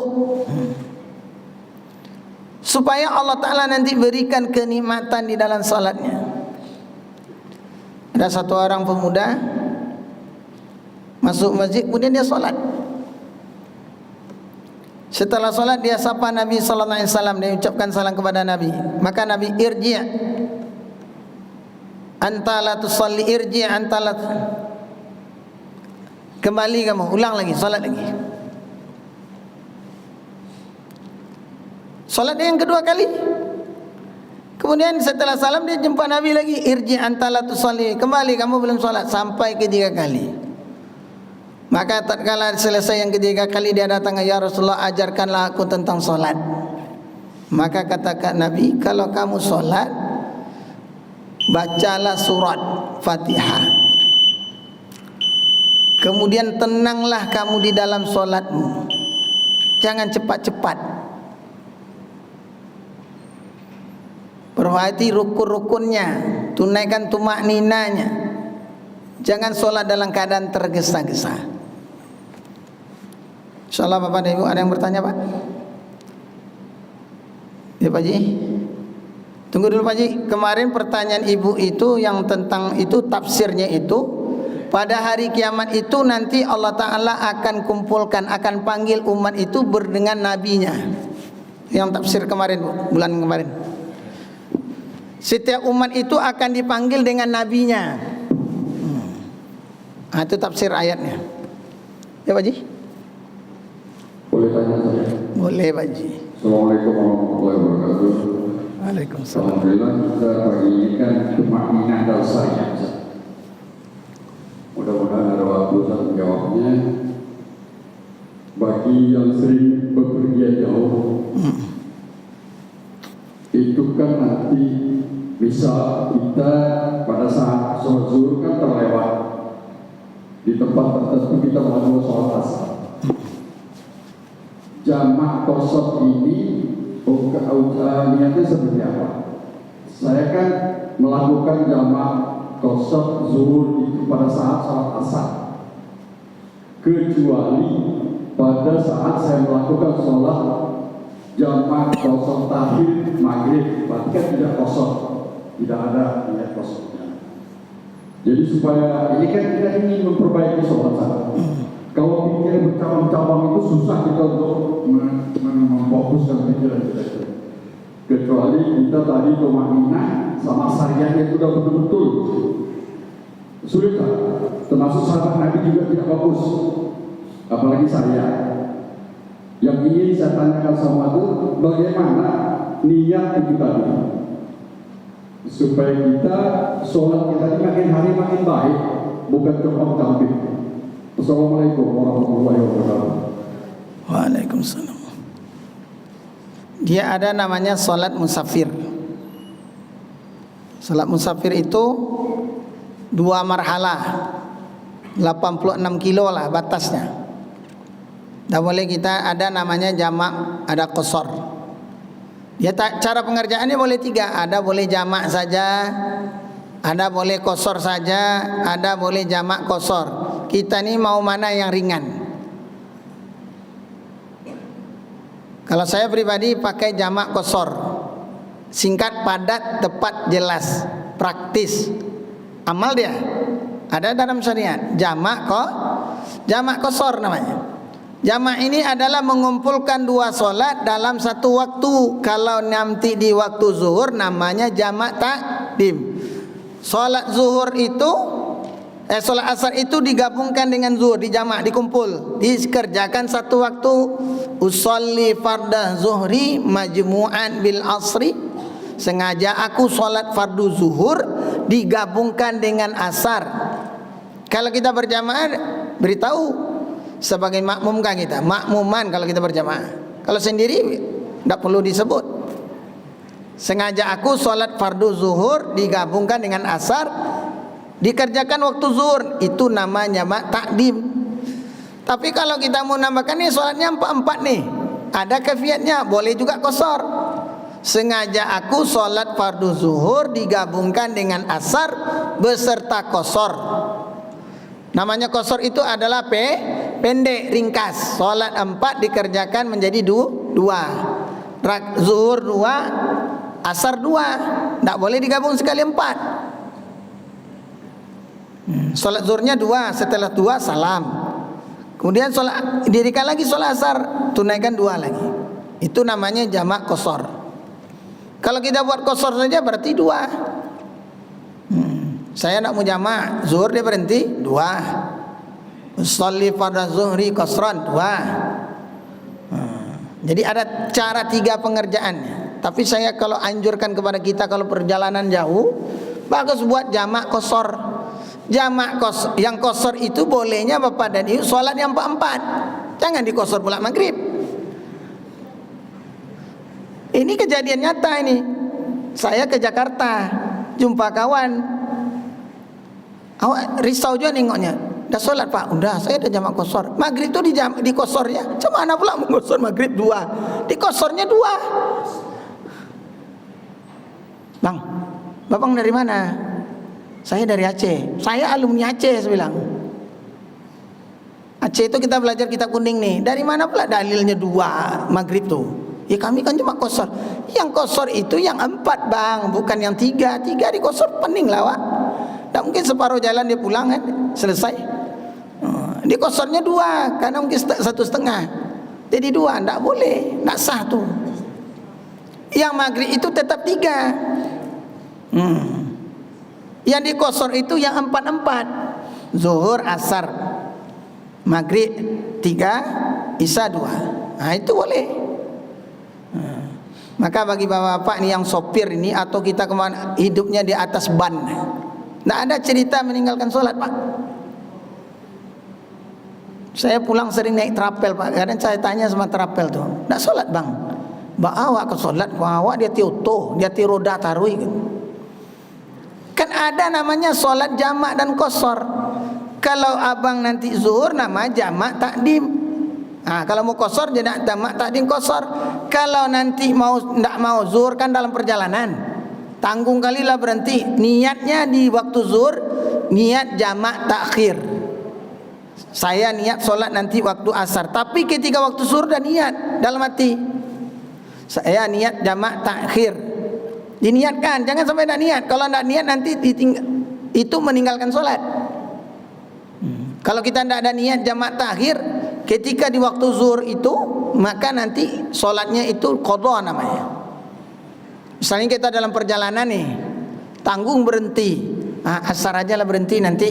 supaya Allah Ta'ala nanti berikan kenikmatan di dalam solatnya. Ada satu orang pemuda masuk masjid, kemudian dia solat. Setelah solat dia sapa Nabi sallallahu alaihi wasallam, dia ucapkan salam kepada Nabi. Maka Nabi, irji' anta la tusalli, irji' anta la, kembali kamu, ulang lagi, solat lagi. Solat dia yang kedua kali. Kemudian setelah salam dia jumpa Nabi lagi, irji' anta la tusalli, kembali kamu belum solat, sampai 3 kali. Maka tatkala selesai yang 3 kali dia datang, ya Rasulullah, ajarkanlah aku tentang solat. Maka katakan Nabi, kalau kamu solat, bacalah surat Fatihah. Kemudian tenanglah kamu di dalam solatmu. Jangan cepat-cepat. Perhati rukun-rukunnya, tunaikan tumak ninanya. Jangan solat dalam keadaan tergesa-gesa. InsyaAllah Bapak dan Ibu ada yang bertanya Pak? Ya Pak Ji, tunggu dulu Pak Ji. Kemarin pertanyaan Ibu itu yang tentang itu tafsirnya itu, pada hari kiamat itu nanti Allah Ta'ala akan kumpulkan, akan panggil umat itu berdengan nabinya. Yang tafsir kemarin Bu, bulan kemarin. Setiap umat itu akan dipanggil dengan nabinya. Itu tafsir ayatnya. Ya Pak Ji? Boleh tanya saya? Boleh Pak Ji. Assalamualaikum warahmatullahi wabarakatuh. Waalaikumsalam. Alhamdulillah kita pagi ini kan kemakmuran dasarnya. Mudah-mudahan ada waktu untuk menjawabnya. Bagi yang sering bepergian jauh, itu kan nanti bisa kita pada saat sholat zuhur kan terlewat di tempat tertentu kita melakukan sholat asar. Jamak kosong ini niatnya seperti apa? Saya kan melakukan jamak kosong zuhur itu pada saat sholat asar, kecuali pada saat saya melakukan sholat jamak kosong takhir maghrib, berarti kan tidak kosong, tidak ada niat kosongnya. Jadi supaya ini kan kita ingin memperbaiki sholat saya. Kalau pikiran bercabang-cabang itu susah kita untuk memfokuskan pikiran kita. kecuali kita tadi tumanina sama syariahnya itu udah betul-betul sulit lah. Termasuk sahabat Nabi juga tidak fokus, apalagi saya. Yang ingin saya tanyakan sama itu, bagaimana niat itu tadi supaya kita sholat kita ini makin hari makin baik, bukan cuma tampil. Assalamualaikum warahmatullahi wabarakatuh. Waalaikumsalam. Dia ada namanya sholat musafir. Sholat musafir itu 2 marhalah, 86 kilo lah batasnya. Dan boleh kita ada namanya jamak, ada qasar. Ya, cara pengerjaannya boleh 3. Ada boleh jamak saja, ada boleh qasar saja, ada boleh jamak qasar. Kita ni mau mana yang ringan? Kalau saya pribadi pakai jamak qasar. Singkat, padat, tepat, jelas, praktis. Amal dia. Ada dalam syariat. Jamak qasar namanya. Jamak ini adalah mengumpulkan 2 solat dalam satu waktu. Kalau nanti di waktu zuhur namanya jamak takdim. Solat zuhur itu solat asar itu digabungkan dengan zuhur, dijamak, dikumpul, dikerjakan satu waktu. Usolli fardah zuhri majmu'an bil asri. Sengaja aku solat fardu zuhur digabungkan dengan asar. Kalau kita berjamaah, beritahu sebagai makmum kan kita, makmuman kalau kita berjamaah. Kalau sendiri tidak perlu disebut. Sengaja aku solat fardu zuhur digabungkan dengan asar, dikerjakan waktu zuhur, itu namanya jamak takdim. Tapi kalau kita mau nambahkan nih solatnya 4 nih, ada kafiatnya, boleh juga qasar. Sengaja aku solat fardu zuhur digabungkan dengan asar beserta qasar. Namanya qasar itu adalah pendek, ringkas. Solat 4 dikerjakan menjadi 2. Zuhur 2, asar 2. Tak boleh digabung sekali 4. Solat zuhurnya 2, setelah 2 salam. Kemudian dirikan lagi solat asar, tunaikan 2 lagi. Itu namanya jamak qasar. Kalau kita buat qasar saja berarti 2. Saya nak mau jamak zuhur, dia berhenti 2. Sholli pada zuhri qasran 2. Jadi ada cara 3 pengerjaannya. Tapi saya kalau anjurkan kepada kita, kalau perjalanan jauh, bagus buat jamak qasar. Jamak yang qasar itu bolehnya Bapak dan Ibu sholat yang 4. Jangan diqasar pula maghrib. Ini kejadian nyata ini. Saya ke Jakarta, jumpa kawan. Awak risau juga nengoknya. Dah solat Pak? Udah, saya dah jamak qasar. Maghrib tu di qasar ya. Macam mana pula mengqasar maghrib 2? Di qasarnya 2. Bang, Bapak dari mana? Saya dari Aceh. Saya alumni Aceh, saya bilang. Aceh itu kita belajar kitab kuning nih. Dari mana pula dalilnya 2 maghrib tu? Ya kami kan cuma qasar. Yang qasar itu yang 4 bang, bukan yang 3. 3 di qasar pening lah Wak. Tak mungkin separuh jalan dia pulang kan, selesai. Di qasarnya 2, karena mungkin 1,5. Jadi 2, tak boleh, tak sah tu. Yang maghrib itu tetap 3. Yang di qasar itu yang 4. Zuhur, asar, maghrib 3, isya 2. Nah itu boleh. Maka bagi bapak-bapak ni yang sopir ini, atau kita kemana hidupnya di atas ban, tak ada cerita meninggalkan solat Pak. Saya pulang sering naik trapel Pak. Kadang saya tanya sama trapel tu, tak solat bang? Awak ke solat, awak dia tioto, dia tiroda tarui kan ada namanya solat jamak dan qasar. Kalau abang nanti zuhur nama jamak takdim. Kalau mau qasar jadi jamak takdim qasar. Kalau nanti tidak mau zuhur kan dalam perjalanan, tanggung kali lah berhenti. Niatnya di waktu zuhur niat jamak takhir. Saya niat solat nanti waktu asar, tapi ketika waktu zuhur dah niat dalam hati, saya niat jamak takhir. Diniatkan, jangan sampai tak niat. Kalau tak niat nanti itu meninggalkan solat. Kalau kita tidak ada niat jamak takhir ketika di waktu zuhur itu, maka nanti solatnya itu qadha namanya. Misalnya kita dalam perjalanan nih, tanggung berhenti, asar aja lah berhenti nanti.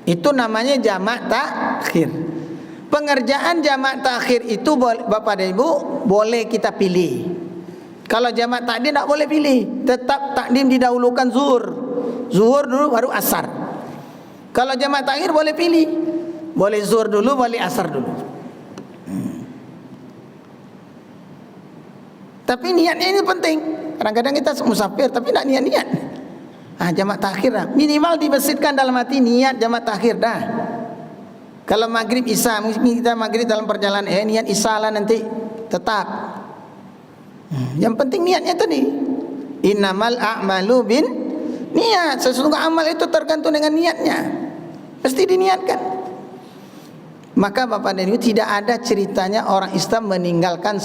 Itu namanya jamak takhir. Pengerjaan jamak takhir itu Bapak dan Ibu boleh kita pilih. Kalau jamak takdim tak boleh pilih, tetap takdim didahulukan zuhur. Zuhur dulu baru asar. Kalau jamak takhir boleh pilih, boleh zuhur dulu, boleh asar dulu. Tapi niatnya ini penting. Kadang-kadang kita musafir tapi tidak niat-niat. Jamak takhir dah. Minimal dibersihkan dalam hati niat jamak takhir dah. Kalau maghrib isya, kita maghrib dalam perjalanan, niat isya lah nanti tetap. Yang penting niatnya tadi. Innamal a'malu bin niat. Sesungguhnya amal itu tergantung dengan niatnya. Pasti diniatkan. Maka Bapak dan Ibu, tidak ada ceritanya orang Islam meninggalkan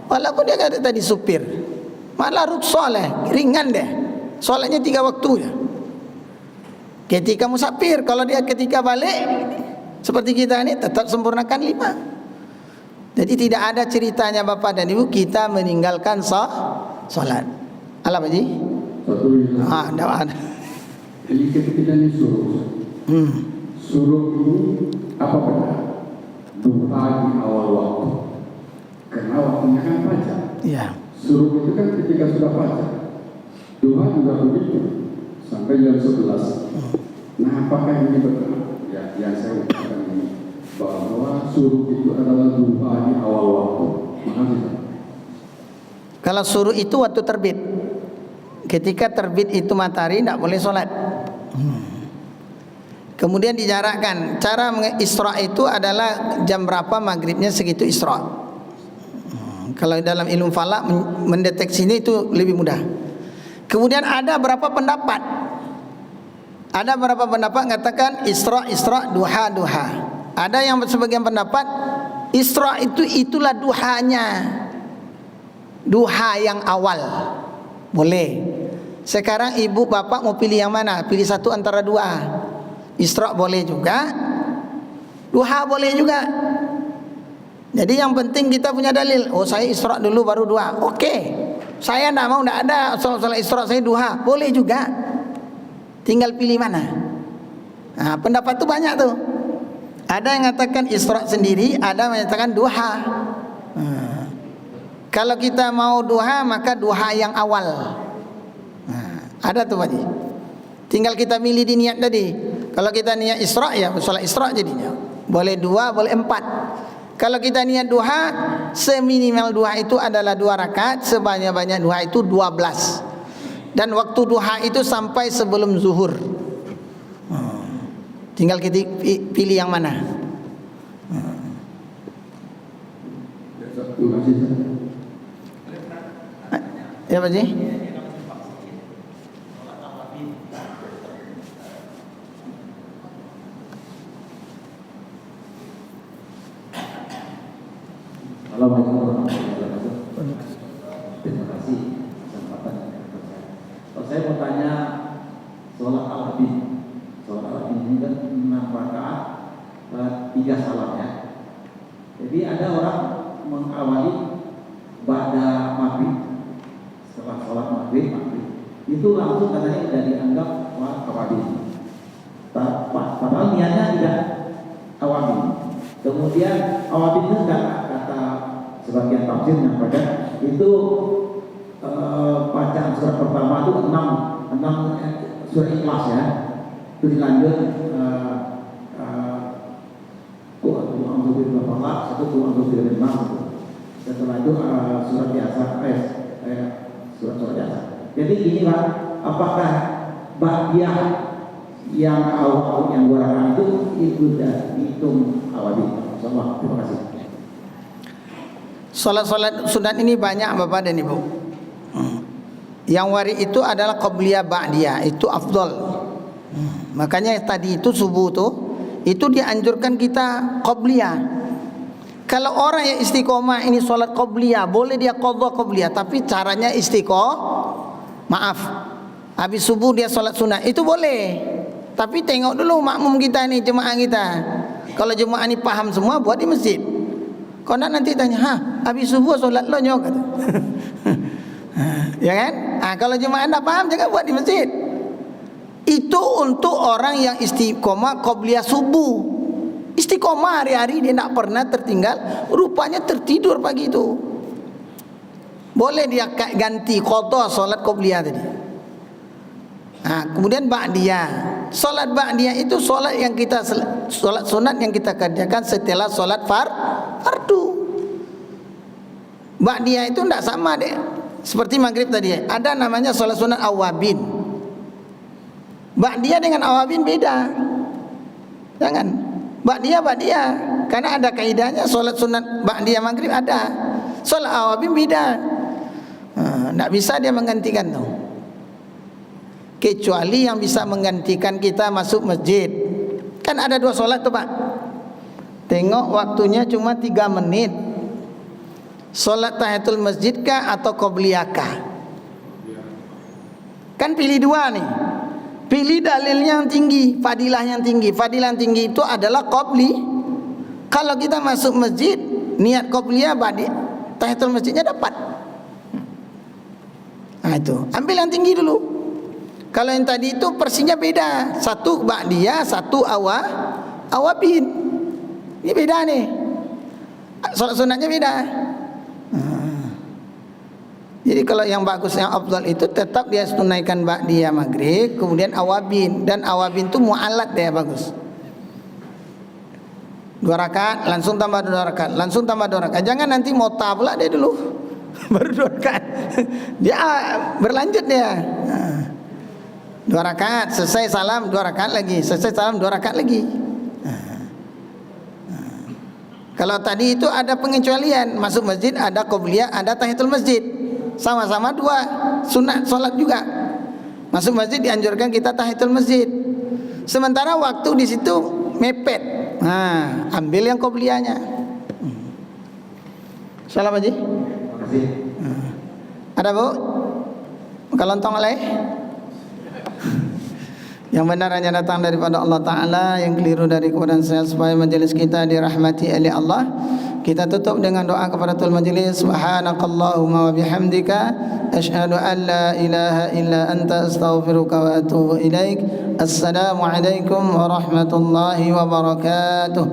walaupun dia kata tadi supir, malah soleh, ringan deh. Solatnya 3 waktu ya. Ketika musafir, kalau dia ketika balik seperti kita ini tetap sempurnakan 5. Jadi tidak ada ceritanya Bapak dan Ibu kita meninggalkan solat. Alah Pak Ji? Tidak ada. Jadi ketika ini suruh. Suruh ini apa benar? Duha di awal waktu. Karena waktunya kan fajar. Iya. Suruh itu kan ketika sudah fajar. Duha juga begitu sampai jam 11. Nah, apakah ini benar? Ya, yang saya katakan ini bahwa suruh itu adalah duha di awal waktu. Makasih. Kalau suruh itu waktu terbit. Ketika terbit itu matahari tidak boleh sholat. Kemudian dijarakkan. Cara isra itu adalah jam berapa maghribnya segitu isra. Kalau dalam ilmu falak mendeteksinya itu lebih mudah. Kemudian ada berapa pendapat? Ada berapa pendapat mengatakan isra, duha. Ada yang sebagian pendapat isra itulah duhanya. Duha yang awal. Boleh. Sekarang ibu bapak mau pilih yang mana? Pilih satu antara dua. Isra boleh juga, duha boleh juga. Jadi yang penting kita punya dalil. Oh, saya isra dulu baru duha. Oke. Saya tidak mau, tidak ada soal isra, saya duha. Boleh juga. Tinggal pilih mana. Nah, pendapat itu banyak tuh. Ada yang mengatakan isra sendiri, ada yang mengatakan duha. Kalau kita mau duha, maka duha yang awal. Ada tuh Pak Ji. Tinggal kita milih di niat tadi. Kalau kita niat isra, ya salat isra jadinya. Boleh 2, boleh 4. Kalau kita niat duha, seminimal duha itu adalah 2 rakaat, sebanyak-banyak duha itu 12. Dan waktu duha itu sampai sebelum zuhur. Tinggal kita pilih yang mana. Ya Pak Ji? Assalamualaikum warahmatullahi wabarakatuh. Terima kasih kesempatan. Kalau saya mau tanya sholat al-habib. Sholat al-habib ini kan 6 rakaat 3 salam ya. Jadi ada orang mengawali ba'da maghrib. Setelah sholat maghrib itu langsung katanya sudah dianggap al-habib. Padahal niatnya tidak awal. Kemudian awal itu kata sebagian tafsir yang pada itu bacaan surat pertama itu 6 surat Ikhlas ya. Itu dilanjut setelah itu surat biasa surat biasa. Jadi gini Pak, apakah bagian yang awal yang gua itu sudah dihitung awal itu? Terima kasih. Salat-salat sunat ini banyak Bapak dan Ibu. Yang warid itu adalah qabliyah ba'diyah, itu afdal. Makanya tadi itu subuh itu dianjurkan kita qabliyah. Kalau orang yang istiqomah ini salat qabliyah, boleh dia qadha qabliyah, tapi caranya maaf. Habis subuh dia salat sunat, itu boleh. Tapi tengok dulu makmum kita ni, jemaah kita. Kalau jemaah ni paham semua, buat di masjid. Kau nak nanti tanya, habis subuh solat lo nyok. Ya kan? Kalau jemaah anda paham, jangan buat di masjid. Itu untuk orang yang istiqomah qobliyah subuh. Istiqomah hari-hari, dia tak pernah tertinggal. Rupanya tertidur pagi itu, boleh dia ganti qadha solat qobliyah tadi. Kemudian ba'diyah. Solat ba'diyah itu solat yang kita, solat sunat yang kita kerjakan setelah solat fardu. Ba'diyah itu tidak sama deh seperti maghrib tadi. Ada namanya solat sunat awabin. Ba'diyah dengan awabin beda. Jangan ba'diyah, karena ada kaidahnya. Solat sunat ba'diyah maghrib ada, solat awabin beda. Tidak bisa dia menggantikan tuh, kecuali yang bisa menggantikan kita masuk masjid. Kan ada 2 solat tuh Pak. Tengok waktunya cuma 3 menit. Solat tahiyatul masjid kah atau qobliyah kah? Kan pilih 2 nih. Pilih dalilnya yang tinggi, fadilah yang tinggi. Fadilah yang tinggi itu adalah qobli. Kalau kita masuk masjid niat qobliyah, tahiyatul masjidnya dapat. Itu ambil yang tinggi dulu. Kalau yang tadi itu persinya beda, satu ba'diyah, satu awabin. Ini beda nih, solat sunatnya beda. Jadi kalau yang bagus, yang afdal itu tetap dia tunaikan ba'diyah maghrib, kemudian awabin. Dan awabin itu mu'alat dia bagus. 2 rakaat, langsung tambah 2 rakaat, langsung tambah 2 rakaat. Jangan nanti mota pula dia dulu baru 2 rakaat. Dia berlanjut dia. 2 rakaat, selesai salam 2 rakaat lagi, selesai salam 2 rakaat lagi. Kalau tadi itu ada pengecualian, masuk masjid ada qobliyah, ada tahiyatul masjid, sama-sama 2 sunat solat juga. Masuk masjid dianjurkan kita tahiyatul masjid, sementara waktu di situ mepet. Ambil yang qobliyahnya. Salam Haji. Ada Bu? Kalontong oleh? Yang benar hanya datang daripada Allah Ta'ala, yang keliru dari kemudian saya, supaya majelis kita dirahmati oleh Allah. Kita tutup dengan doa kafaratul majelis. Subhanakallahumma wa bihamdika asyhadu an la ilaha illa anta astaghfiruka wa atubu ilaik. Assalamualaikum warahmatullahi wabarakatuh.